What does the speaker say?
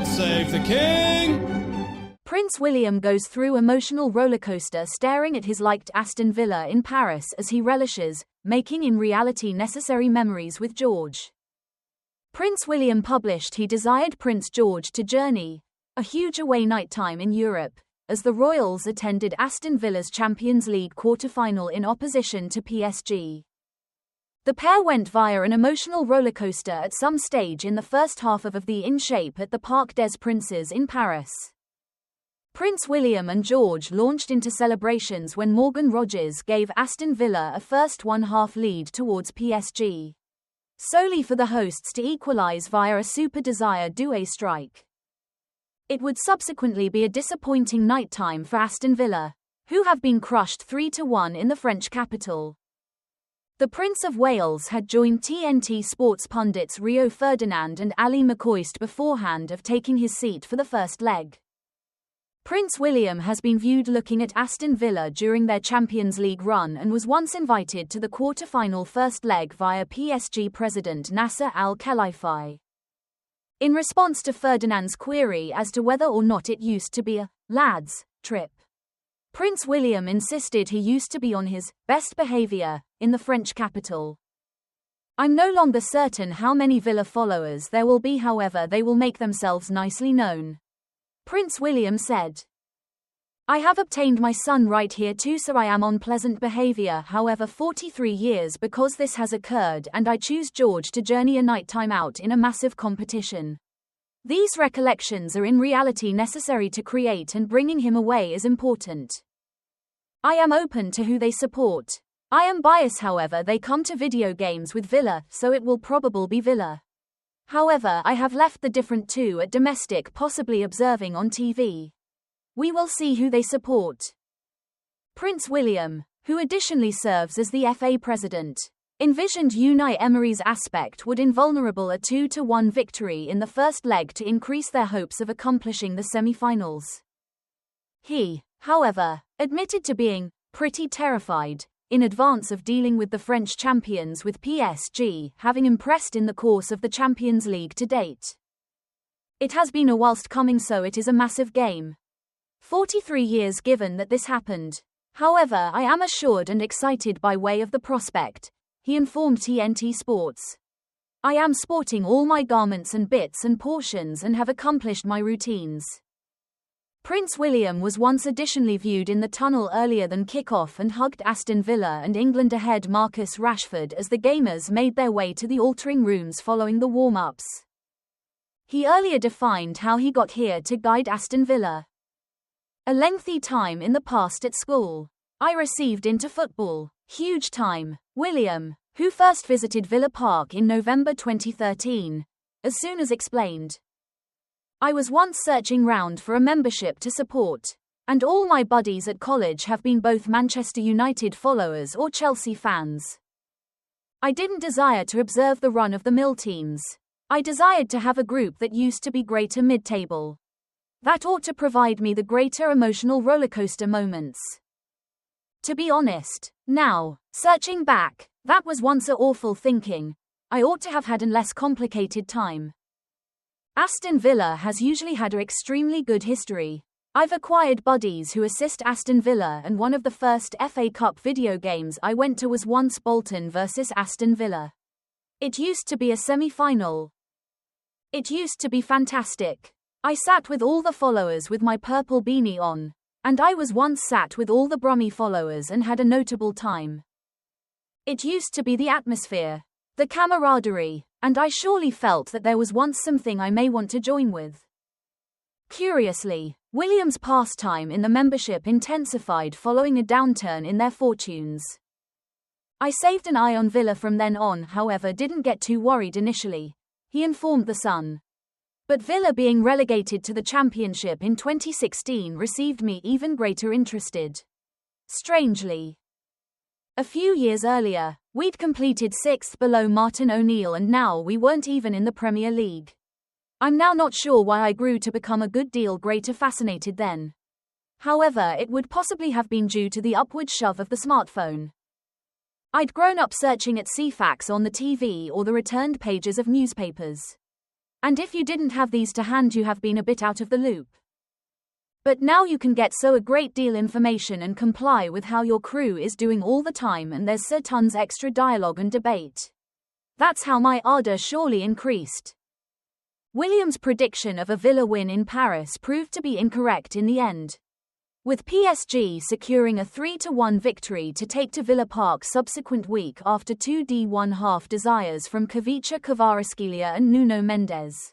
God save the King! Prince William goes through emotional rollercoaster staring at his liked Aston Villa in Paris as he relishes, making in reality necessary memories with George. Prince William published he desired Prince George to journey a huge away nighttime in Europe, as the royals attended Aston Villa's Champions League quarter-final in opposition to PSG. The pair went via an emotional rollercoaster at some stage in the first half of the In Shape at the Parc des Princes in Paris. Prince William and George launched into celebrations when Morgan Rogers gave Aston Villa a first one-half lead towards PSG, solely for the hosts to equalise via a Super Desire Doué strike. It would subsequently be a disappointing nighttime for Aston Villa, who have been crushed 3-1 in the French capital. The Prince of Wales had joined TNT Sports pundits Rio Ferdinand and Ali McCoist beforehand of taking his seat for the first leg. Prince William has been viewed looking at Aston Villa during their Champions League run and was once invited to the quarter-final first leg via PSG president Nasser Al-Khelaifi. In response to Ferdinand's query as to whether or not it used to be a lads' trip, Prince William insisted he used to be on his best behaviour in the French capital. I'm no longer certain how many Villa followers there will be, however they will make themselves nicely known, Prince William said. I have obtained my son right here too, so I am on pleasant behaviour, however 43 years because this has occurred, and I choose George to journey a nighttime out in a massive competition. These recollections are in reality necessary to create, and bringing him away is important. I am open to who they support. I am biased, however they come to video games with Villa, so it will probably be Villa. However, I have left the different two at domestic, possibly observing on TV. We will see who they support. Prince William, who additionally serves as the FA president, envisioned Unai Emery's aspect would invulnerable a 2-1 victory in the first leg to increase their hopes of accomplishing the semi-finals. He, however, admitted to being pretty terrified in advance of dealing with the French champions, with PSG having impressed in the course of the Champions League to date. It has been a whilst coming, so it is a massive game. 43 years given that this happened. However, I am assured and excited by way of the prospect, he informed TNT Sports. I am sporting all my garments and bits and portions and have accomplished my routines. Prince William was once additionally viewed in the tunnel earlier than kick-off and hugged Aston Villa and England ahead Marcus Rashford as the gamers made their way to the altering rooms following the warm-ups. He earlier defined how he got here to guide Aston Villa. A lengthy time in the past at school. I received into football. Huge time. William, who first visited Villa Park in November 2013, as soon as explained. I was once searching round for a membership to support, and all my buddies at college have been both Manchester United followers or Chelsea fans. I didn't desire to observe the run-of-the-mill teams. I desired to have a group that used to be greater mid-table. That ought to provide me the greater emotional rollercoaster moments. To be honest, now, searching back, that was once a awful thinking. I ought to have had a less complicated time. Aston Villa has usually had an extremely good history. I've acquired buddies who assist Aston Villa, and one of the first FA Cup video games I went to was once Bolton vs Aston Villa. It used to be a semi-final. It used to be fantastic. I sat with all the followers with my purple beanie on, and I was once sat with all the Brummy followers and had a notable time. It used to be the atmosphere, the camaraderie, and I surely felt that there was once something I may want to join with. Curiously, William's pastime in the membership intensified following a downturn in their fortunes. I saved an eye on Villa from then on, however didn't get too worried initially, he informed The Sun. But Villa being relegated to the Championship in 2016 received me even greater interested. Strangely, a few years earlier, we'd completed 6th below Martin O'Neill, and now we weren't even in the Premier League. I'm now not sure why I grew to become a good deal greater fascinated then. However, it would possibly have been due to the upward shove of the smartphone. I'd grown up searching at CFAX on the TV or the returned pages of newspapers. And if you didn't have these to hand, you have been a bit out of the loop. But now you can get so a great deal information and comply with how your crew is doing all the time, and there's so tons extra dialogue and debate. That's how my ardor surely increased. William's prediction of a Villa win in Paris proved to be incorrect in the end, with PSG securing a 3-1 victory to take to Villa Park subsequent week after 2-1 half desires from Kavicha Kvaratskhelia and Nuno Mendes.